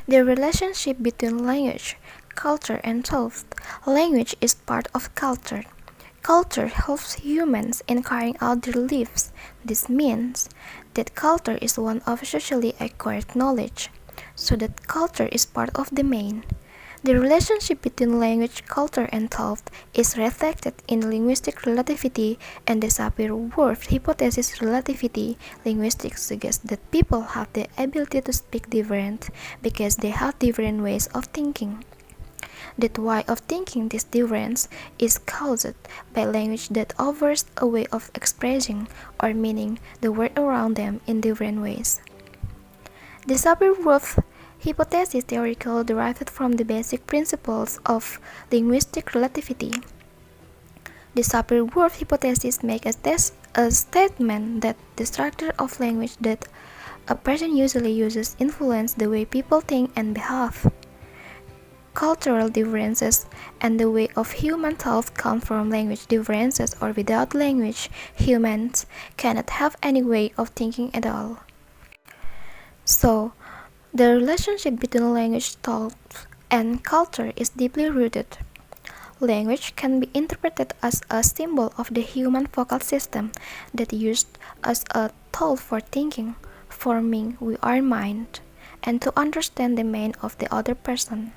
The relationship between language, culture, and thought. Language is part of culture. Culture helps humans in carrying out their lives. This means that culture is one of socially acquired knowledge, so that culture is part of the main. The relationship between language, culture, and thought is reflected in linguistic relativity and the Sapir-Whorf hypothesis relativity. Linguistics suggests that people have the ability to speak different because they have different ways of thinking. That way of thinking this difference is caused by language that offers a way of expressing or meaning the world around them in different ways. The Sapir-Whorf hypothesis theoretically derived from the basic principles of linguistic relativity. The Sapir-Whorf hypothesis makes a statement that the structure of language that a person usually uses influence the way people think and behave. Cultural differences and the way of human thought come from language differences, or without language, humans cannot have any way of thinking at all. So, the relationship between language, thought, and culture is deeply rooted. Language can be interpreted as a symbol of the human vocal system that used as a tool for thinking, forming our mind, and to understand the mind of the other person.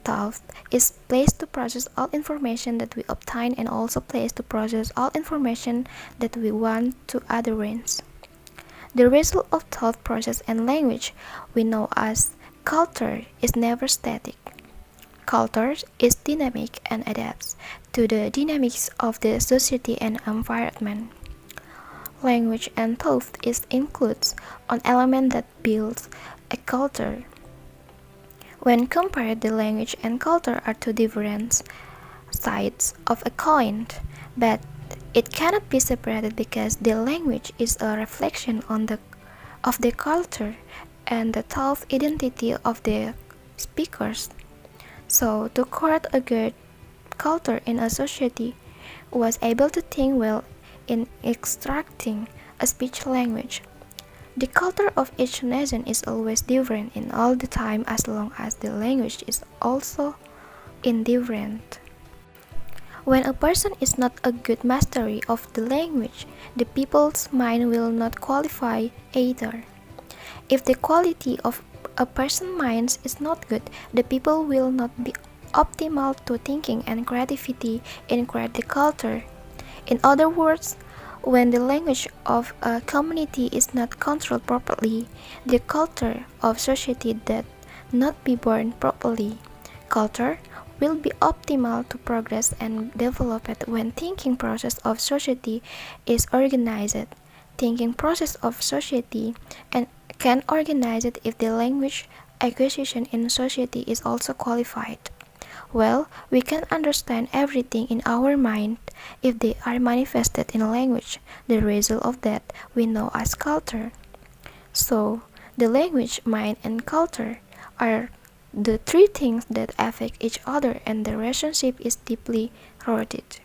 Thought is placed to process all information that we obtain and also placed to process all information that we want to utterance. The result of thought process and language we know as culture is never static. Culture is dynamic and adapts to the dynamics of the society and environment. Language and thought includes an element that builds a culture. When compared, the language and culture are two different sides of a coin, but it cannot be separated because the language is a reflection of the culture and the thought identity of the speakers. So, to create a good culture in a society was able to think well in extracting a speech language. The culture of each nation is always different in all the time as long as the language is also indifferent. When a person is not a good mastery of the language, the people's mind will not qualify either. If the quality of a person's mind is not good, the people will not be optimal to thinking and creativity in create the culture. In other words, when the language of a community is not controlled properly, the culture of society does not be born properly. Culture will be optimal to progress and develop it when thinking process of society is organized. Thinking process of society and can organize it if the language acquisition in society is also qualified. Well, we can understand everything in our mind if they are manifested in language. The result of that we know as culture. So, the language, mind, and culture are the three things that affect each other, and the relationship is deeply rooted.